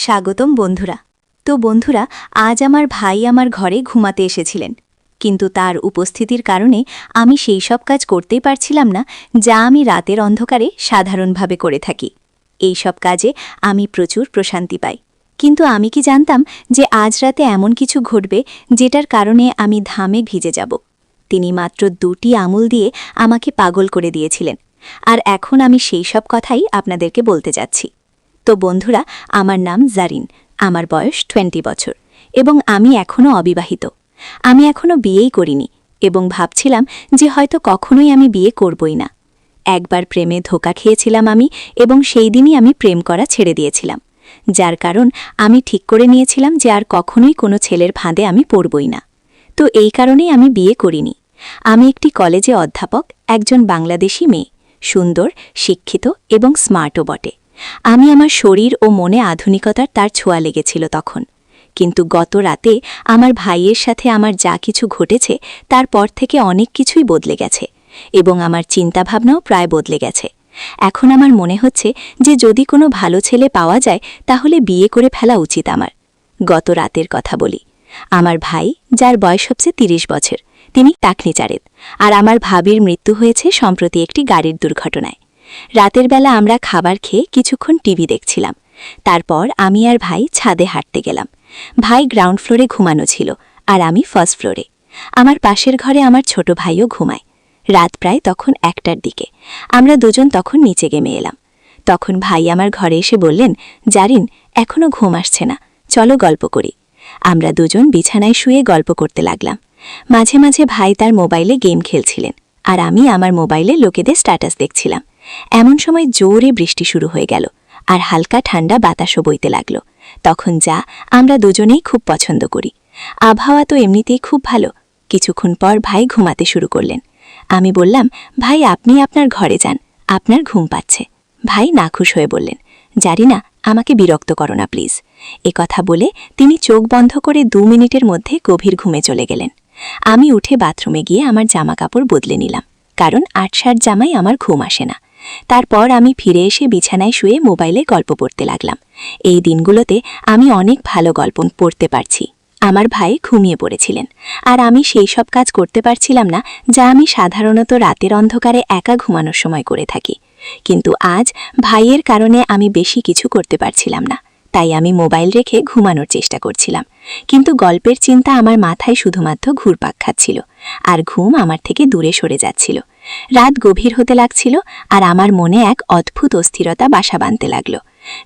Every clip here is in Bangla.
স্বাগতম বন্ধুরা। তো বন্ধুরা, আজ আমার ভাই আমার ঘরে ঘুমাতে এসেছিলেন, কিন্তু তার উপস্থিতির কারণে আমি সেই সব কাজ করতেই পারছিলাম না যা আমি রাতের অন্ধকারে সাধারণভাবে করে থাকি। এই সব কাজে আমি প্রচুর প্রশান্তি পাই, কিন্তু আমি কি জানতাম যে আজ রাতে এমন কিছু ঘটবে যেটার কারণে আমি ধামে ভিজে যাব। তিনি মাত্র 2টি আঙুল দিয়ে আমাকে পাগল করে দিয়েছিলেন, আর এখন আমি সেই সব কথাই আপনাদেরকে বলতে যাচ্ছি। তো বন্ধুরা, আমার নাম জারিন, আমার বয়স 20 বছর এবং আমি এখনও অবিবাহিত। আমি এখনও বিয়েই করিনি এবং ভাবছিলাম যে হয়তো কখনোই আমি বিয়ে করবই না। একবার প্রেমে ধোঁকা খেয়েছিলাম আমি, এবং সেই দিনই আমি প্রেম করা ছেড়ে দিয়েছিলাম, যার কারণ আমি ঠিক করে নিয়েছিলাম যে আর কখনোই কোনো ছেলের ফাঁদে আমি পড়বই না। তো এই কারণেই আমি বিয়ে করিনি। আমি একটি কলেজে অধ্যাপক, একজন বাংলাদেশি মেয়ে, সুন্দর, শিক্ষিত এবং স্মার্টও বটে। আমি আমার শরীর ও মনে আধুনিকতার তার ছোঁয়া লেগেছিল তখন, কিন্তু গত রাতে আমার ভাইয়ের সাথে আমার যা কিছু ঘটেছে তারপর থেকে অনেক কিছুই বদলে গেছে এবং আমার চিন্তাভাবনাও প্রায় বদলে গেছে। এখন আমার মনে হচ্ছে যে যদি কোনো ভালো ছেলে পাওয়া যায় তাহলে বিয়ে করে ফেলা উচিত আমার। গত রাতের কথা বলি। আমার ভাই, যার বয়স হচ্ছে 30 বছর, তিনি টাকনিচারেত, আর আমার ভাবির মৃত্যু হয়েছে সম্প্রতি একটি গাড়ির দুর্ঘটনায়। রাতের বেলা আমরা খাবার খেয়ে কিছুক্ষণ টিভি দেখছিলাম। তারপর আমি আর ভাই ছাদে হাঁটতে গেলাম। ভাই গ্রাউন্ড ফ্লোরে ঘুমানো ছিল আর আমি ফার্স্ট ফ্লোরে। আমার পাশের ঘরে আমার ছোট ভাইও ঘুমায়। রাত প্রায় তখন 1টার দিকে। আমরা দুজন তখন নিচে নেমে এলাম। তখন ভাই আমার ঘরে এসে বললেন, জারিন, এখনও ঘুম আসছে না, চলো গল্প করি। আমরা দুজন বিছানায় শুয়ে গল্প করতে লাগলাম। মাঝে মাঝে ভাই তার মোবাইলে গেম খেলছিলেন আর আমি আমার মোবাইলে লোকেদের স্ট্যাটাস দেখছিলাম। এমন সময় জোরে বৃষ্টি শুরু হয়ে গেল আর হালকা ঠান্ডা বাতাসও বইতে লাগল। তখন যা আমরা দুজনেই খুব পছন্দ করি। আবহাওয়া তো এমনিতেই খুব ভালো। কিছুক্ষণ পর ভাই ঘুমাতে শুরু করলেন। আমি বললাম, ভাই আপনি আপনার ঘরে যান, আপনার ঘুম পাচ্ছে। ভাই নাখুশ হয়ে বললেন, জারিনা, আমাকে বিরক্ত করো না প্লিজ। কথা বলে তিনি চোখ বন্ধ করে 2 মিনিটের মধ্যে গভীর ঘুমে চলে গেলেন। আমি উঠে বাথরুমে গিয়ে আমার জামা কাপড় বদলে নিলাম, কারণ 8-7 জামাই আমার ঘুম আসে না। তারপর আমি ফিরে এসে বিছানায় শুয়ে মোবাইলে গল্প পড়তে লাগলাম। এই দিনগুলোতে আমি অনেক ভালো গল্প পড়তে পারছি। আমার ভাই ঘুমিয়ে পড়েছিলেন আর আমি সেই সব কাজ করতে পারছিলাম না যা আমি সাধারণত রাতের অন্ধকারে একা ঘুমানোর সময় করে থাকি। কিন্তু আজ ভাইয়ের কারণে আমি বেশি কিছু করতে পারছিলাম না, তাই আমি মোবাইল রেখে ঘুমানোর চেষ্টা করছিলাম। কিন্তু গল্পের চিন্তা আমার মাথায় শুধুমাত্র ঘুরপাক খাচ্ছিল আর ঘুম আমার থেকে দূরে সরে যাচ্ছিল। রাত গভীর হতে লাগছিল আর আমার মনে এক অদ্ভুত অস্থিরতা বাসা বাঁধতে লাগল।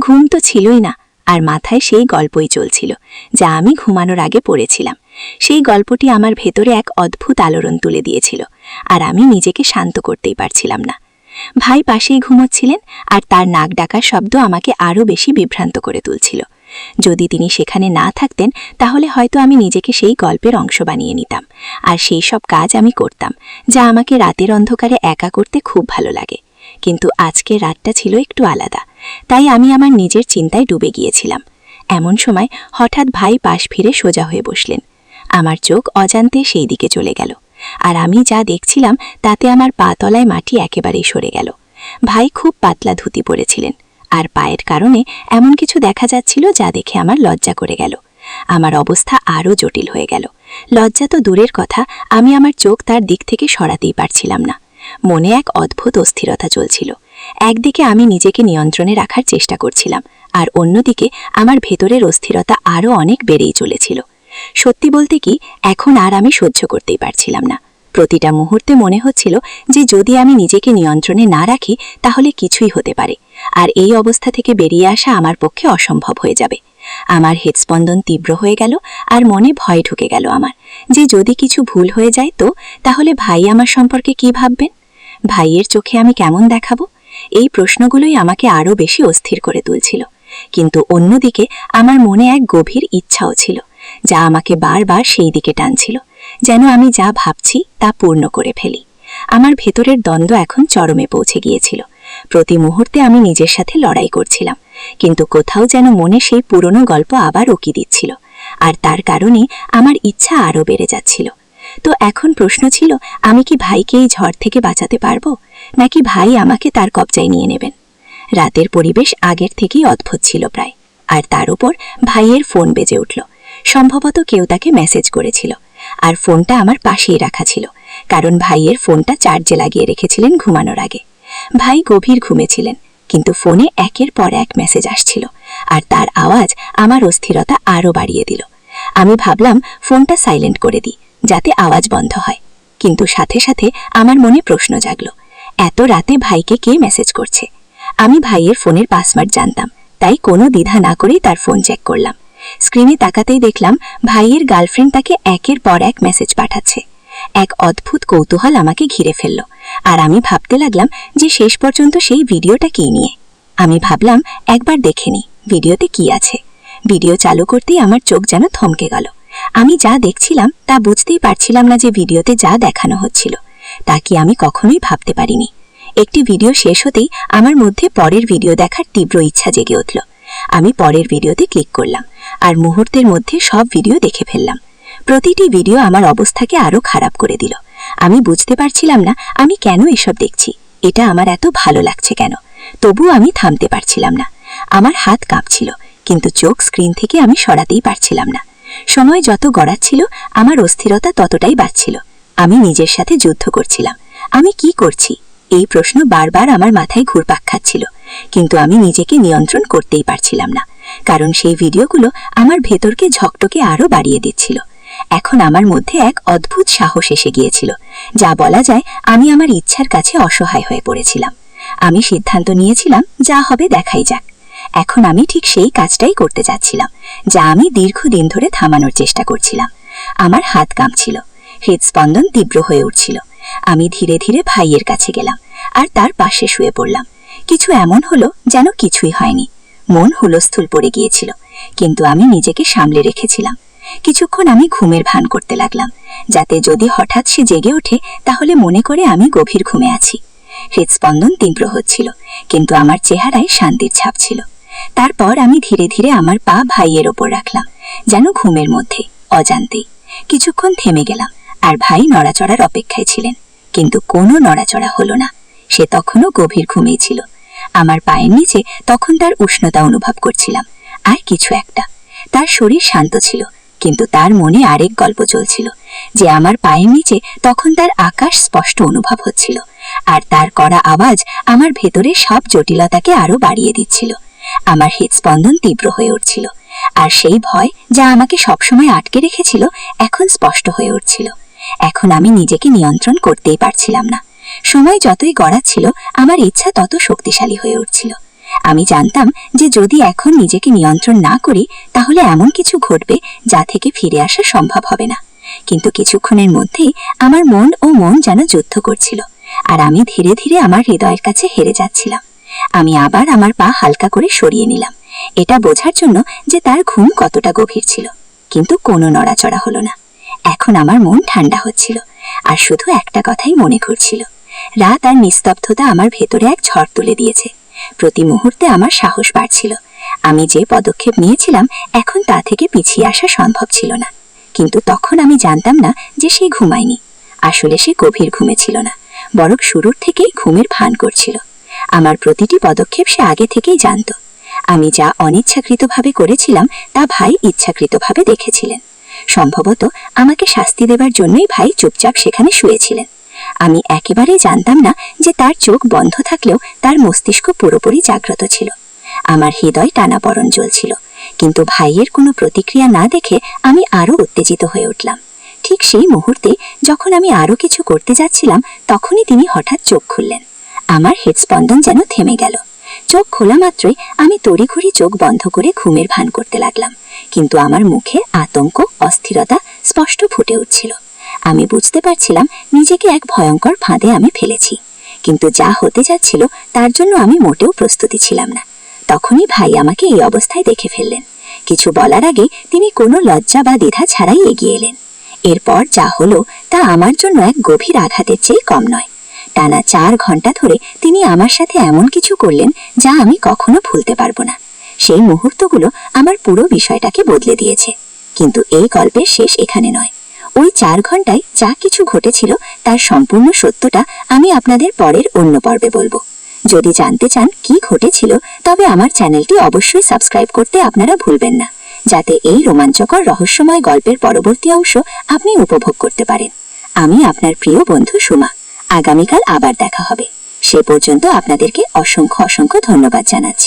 ঘুম তো ছিলই না, আর মাথায় সেই গল্পই চলছিল যা আমি ঘুমানোর আগে পড়েছিলাম। সেই গল্পটি আমার ভেতরে এক অদ্ভুত আলোড়ন তুলে দিয়েছিল আর আমি নিজেকে শান্ত করতেই পারছিলাম না। ভাই পাশেই ঘুমোচ্ছিলেন আর তার নাক ডাকার শব্দ আমাকে আরও বেশি বিভ্রান্ত করে তুলছিল। যদি তিনি সেখানে না থাকতেন তাহলে হয়তো আমি নিজেকে সেই গল্পের অংশ বানিয়ে নিতাম আর সেই সব কাজ আমি করতাম যা আমাকে রাতের অন্ধকারে একা করতে খুব ভালো লাগে। কিন্তু আজকের রাতটা ছিল একটু আলাদা, তাই আমি আমার নিজের চিন্তায় ডুবে গিয়েছিলাম। এমন সময় হঠাৎ ভাই পাশ ফিরে সোজা হয়ে বসলেন। আমার চোখ অজান্তে সেই দিকে চলে গেল আর আমি যা দেখছিলাম তাতে আমার পা তলায় মাটি একেবারেই সরে গেল। ভাই খুব পাতলা ধুতি পরেছিলেন আর পায়ের কারণে এমন কিছু দেখা যাচ্ছিল যা দেখে আমার লজ্জা করে গেল। আমার অবস্থা আরও জটিল হয়ে গেল। লজ্জা তো দূরের কথা, আমি আমার চোখ তার দিক থেকে সরাতেই পারছিলাম না। মনে এক অদ্ভুত অস্থিরতা চলছিল। একদিকে আমি নিজেকে নিয়ন্ত্রণে রাখার চেষ্টা করছিলাম আর অন্যদিকে আমার ভেতরের অস্থিরতা আরও অনেক বেড়েই চলেছিল। সত্যি বলতে কি, এখন আর আমি সহ্য করতেই পারছিলাম না। প্রতিটা মুহূর্তে মনে হচ্ছিল যে যদি আমি নিজেকে নিয়ন্ত্রণে না রাখি তাহলে কিছুই হতে পারে, আর এই অবস্থা থেকে বেরিয়ে আসা আমার পক্ষে অসম্ভব হয়ে যাবে। আমার হৃদস্পন্দন তীব্র হয়ে গেল আর মনে ভয় ঢুকে গেল আমার, যে যদি কিছু ভুল হয়ে যায় তো তাহলে ভাই আমার সম্পর্কে কি ভাববেন, ভাইয়ের চোখে আমি কেমন দেখাবো। এই প্রশ্নগুলোই আমাকে আরও বেশি অস্থির করে তুলছিল। কিন্তু অন্যদিকে আমার মনে এক গভীর ইচ্ছাও ছিল যা আমাকে বারবার সেই দিকে টানছিল, যেন আমি যা ভাবছি তা পূর্ণ করে ফেলি। আমার ভেতরের দ্বন্দ্ব এখন চরমে পৌঁছে গিয়েছিল। প্রতি মুহূর্তে আমি নিজের সাথে লড়াই করছিলাম, কিন্তু কোথাও যেন মনে সেই পুরনো গল্প আবার উকি দিচ্ছিল, আর তার কারণে আমার ইচ্ছা আরও বেড়ে যাচ্ছিল। তো এখন প্রশ্ন ছিল, আমি কি ভাইকে এই ঝড় থেকে বাঁচাতে পারবো, নাকি ভাই আমাকে তার কবজায় নিয়ে নেবেন? রাতের পরিবেশ আগের থেকেই অদ্ভুত ছিল প্রায়। আর তার উপর ভাইয়ের ফোন বেজে উঠল। সম্ভবত কেউ তাকে মেসেজ করেছিল। আর ফোনটা আমার পাশেই রাখা ছিল, কারণ ভাইয়ের ফোনটা চার্জে লাগিয়ে রেখেছিলেন ঘুমানোর আগে। ভাই গভীর ঘুমেছিলেন, কিন্তু ফোনে একের পর এক মেসেজ আসছিল, আর তার আওয়াজ আমার অস্থিরতা আরও বাড়িয়ে দিল। আমি ভাবলাম ফোনটা সাইলেন্ট করে দিই, যাতে আওয়াজ বন্ধ হয়। কিন্তু সাথে সাথে আমার মনে প্রশ্ন জাগলো, এত রাতে ভাইকে কে মেসেজ করছে? আমি ভাইয়ের ফোনের পাসওয়ার্ড জানতাম, তাই কোনো দ্বিধা না করেই তার ফোন চেক করলাম। স্ক্রিনে তাকাতেই দেখলাম ভাইয়ের গার্লফ্রেন্ড তাকে একের পর এক মেসেজ পাঠাচ্ছে। এক অদ্ভুত কৌতূহল আমাকে ঘিরে ফেলল, আর আমি ভাবতে লাগলাম যে শেষ পর্যন্ত সেই ভিডিওটা কি নিয়ে। আমি ভাবলাম একবার দেখে নিই ভিডিওতে কি আছে। ভিডিও চালু করতেই আমার চোখ যেন থমকে গেল। আমি যা দেখছিলাম তা বুঝতেই পারছিলাম না যে ভিডিওতে যা দেখানো হচ্ছিল তা কি আমি কখনোই ভাবতে পারিনি। একটি ভিডিও শেষ হতেই আমার মধ্যে পরের ভিডিও দেখার তীব্র ইচ্ছা জেগে উঠল। আমি পরের ভিডিওতে ক্লিক করলাম, আর মুহূর্তের মধ্যে সব ভিডিও দেখে ফেললাম। প্রতিটি ভিডিও আমার অবস্থাকে আরও খারাপ করে দিল। আমি বুঝতে পারছিলাম না আমি কেন এসব দেখছি, এটা আমার এত ভালো লাগছে কেন। তবুও আমি থামতে পারছিলাম না। আমার হাত কাঁপছিল, কিন্তু চোখ স্ক্রিন থেকে আমি সরাতেই পারছিলাম না। সময় যত গড়াচ্ছিল আমার অস্থিরতা ততটাই বাড়ছিল। আমি নিজের সাথে যুদ্ধ করছিলাম। আমি কি করছি এই প্রশ্ন বারবার আমার মাথায় ঘুরপাক খাচ্ছিল, কিন্তু আমি নিজেকে নিয়ন্ত্রণ করতেই পারছিলাম না, কারণ সেই ভিডিওগুলো আমার ভেতরকে ঝকটকে আরও বাড়িয়ে দিচ্ছিল। এখন আমার মধ্যে এক অদ্ভুত সাহস এসে গিয়েছিল, যা বলা যায় আমি আমার ইচ্ছার কাছে অসহায় হয়ে পড়েছিলাম। আমি সিদ্ধান্ত নিয়েছিলাম যা হবে দেখাই যাক। এখন আমি ঠিক সেই কাজটাই করতে যাচ্ছিলাম, যা আমি দীর্ঘদিন ধরে থামানোর চেষ্টা করছিলাম। আমার হাত কাঁপছিল, হৃদস্পন্দন তীব্র হয়ে উঠছিল। আমি ধীরে ধীরে ভাইয়ের কাছে গেলাম, আর তার পাশে শুয়ে পড়লাম। কিছু এমন হলো যেন কিছুই হয়নি। মন হুলস্থুল পড়ে গিয়েছিল, কিন্তু আমি নিজেকে সামলে রেখেছিলাম। কিছুক্ষণ আমি ঘুমের ভান করতে লাগলাম, যাতে যদি হঠাৎ সে জেগে ওঠে তাহলে মনে করে আমি গভীর ঘুমে আছি। হৃদস্পন্দন তীব্র হচ্ছিল, কিন্তু আমার চেহারায় শান্তির ছাপ ছিল। তারপর আমি ধীরে ধীরে আমার পা ভাইয়ের ওপর রাখলাম, যেন ঘুমের মধ্যে অজান্তেই। কিছুক্ষণ থেমে গেলাম, আর ভাই নড়াচড়ার অপেক্ষায় ছিলেন, কিন্তু কোনো নড়াচড়া হলো না। সে তখনও গভীর ঘুমেই ছিল। আমার পায়ের নিচে তখন তার উষ্ণতা অনুভব করছিলাম, আর কিছু একটা। তার শরীর শান্ত ছিল, কিন্তু তার মনে আরেক গল্প চলছিল, যে আমার পায়ের নিচে তখন তার আকাশ স্পষ্ট অনুভব হচ্ছিল, আর তার করা আওয়াজ আমার ভেতরে সব জটিলতাকে আরো বাড়িয়ে দিচ্ছিল। আমার হৃদস্পন্দন তীব্র হয়ে উঠছিল, আর সেই ভয় যা আমাকে সবসময় আটকে রেখেছিল এখন স্পষ্ট হয়ে উঠছিল। এখন আমি নিজেকে নিয়ন্ত্রণ করতেই পারছিলাম না। সময় যতই গড়াচ্ছিল আমার ইচ্ছা তত শক্তিশালী হয়ে উঠছিল। আমি জানতাম যে যদি এখন নিজেকে নিয়ন্ত্রণ না করি তাহলে এমন কিছু ঘটবে যা থেকে ফিরে আসা সম্ভব হবে না। কিন্তু কিছুক্ষণের মধ্যেই আমার মন যেন যুদ্ধ করছিল, আর আমি ধীরে ধীরে আমার হৃদয়ের কাছে হেরে যাচ্ছিলাম। আমি আবার আমার পা হালকা করে সরিয়ে নিলাম, এটা বোঝার জন্য যে তার ঘুম কতটা গভীর ছিল, কিন্তু কোনো নড়াচড়া হলো না। এখন আমার মন ঠান্ডা হচ্ছিল, আর শুধু একটা কথাই মনে ঘুরছিল। রাত আর নিস্তব্ধতা আমার ভেতরে এক ঝড় তুলে দিয়েছে। প্রতি মুহূর্তে আমার সাহস বাড়ছিল। আমি যে পদক্ষেপ নিয়েছিলাম এখন তা থেকে পিছিয়ে আসা সম্ভব ছিল না। কিন্তু তখন আমি জানতাম না যে সে ঘুমায়নি। আসলে সে গভীর ঘুমে ছিল না, বরং শুরুর থেকেই ঘুমের ভান করছিল। আমার প্রতিটি পদক্ষেপ সে আগে থেকেই জানত। আমি যা অনিচ্ছাকৃতভাবে করেছিলাম তা ভাই ইচ্ছাকৃতভাবে দেখেছিলেন। সম্ভবত আমাকে শাস্তি দেবার জন্যই ভাই চুপচাপ সেখানে শুয়েছিলেন। আমি একেবারেই জানতাম না যে তার চোখ বন্ধ থাকলেও তার মস্তিষ্ক পুরোপুরি জাগ্রত ছিল। আমার হৃদয় টানাপড়ন জ্বলছিল, কিন্তু ভাইয়ের কোনো প্রতিক্রিয়া না দেখে আমি আরো উত্তেজিত হয়ে উঠলাম। ঠিক সেই মুহূর্তে যখন আমি আরো কিছু করতে যাচ্ছিলাম তখনই তিনি হঠাৎ চোখ খুললেন। আমার হৃদস্পন্দন যেন থেমে গেল। চোখ খোলা মাত্রই আমি তড়িঘড়ি চোখ বন্ধ করে ঘুমের ভান করতে লাগলাম, কিন্তু আমার মুখে আতঙ্ক, অস্থিরতা স্পষ্ট ফুটে উঠছিল। আমি বুঝতে পারছিলাম নিজেকে এক ভয়ঙ্কর ফাঁদে আমি ফেলেছি, কিন্তু যা হতে যাচ্ছিল তার জন্য আমি মোটেও প্রস্তুতি ছিলাম না। তখনই ভাই আমাকে এই অবস্থায় দেখে ফেললেন। কিছু বলার আগে তিনি কোনো লজ্জা বা দ্বিধা ছাড়াই এগিয়ে এলেন। এরপর যা হলো তা আমার জন্য এক গভীর আঘাতের চেয়ে কম নয়। টানা 4 ঘন্টা ধরে তিনি আমার সাথে এমন কিছু করলেন যা আমি কখনো ভুলতে পারবো না। সেই মুহূর্তগুলো আমার পুরো বিষয়টাকে বদলে দিয়েছে। কিন্তু এই গল্পের শেষ এখানে নয়। ওই 4 ঘন্টায় যা কিছু ঘটেছিল তার সম্পূর্ণ সত্যটা আমি আপনাদের পরের অন্য পর্বে বলবো। যদি জানতে চান কি ঘটেছিল, তবে আমার চ্যানেলটি অবশ্যই সাবস্ক্রাইব করতে আপনারা ভুলবেন না, যাতে এই রোমাঞ্চকর রহস্যময় গল্পের পরবর্তী অংশ আপনি উপভোগ করতে পারেন। আমি আপনার প্রিয় বন্ধু সুমা। আগামীকাল আবার দেখা হবে। সে পর্যন্ত আপনাদেরকে অসংখ্য ধন্যবাদ জানাচ্ছি।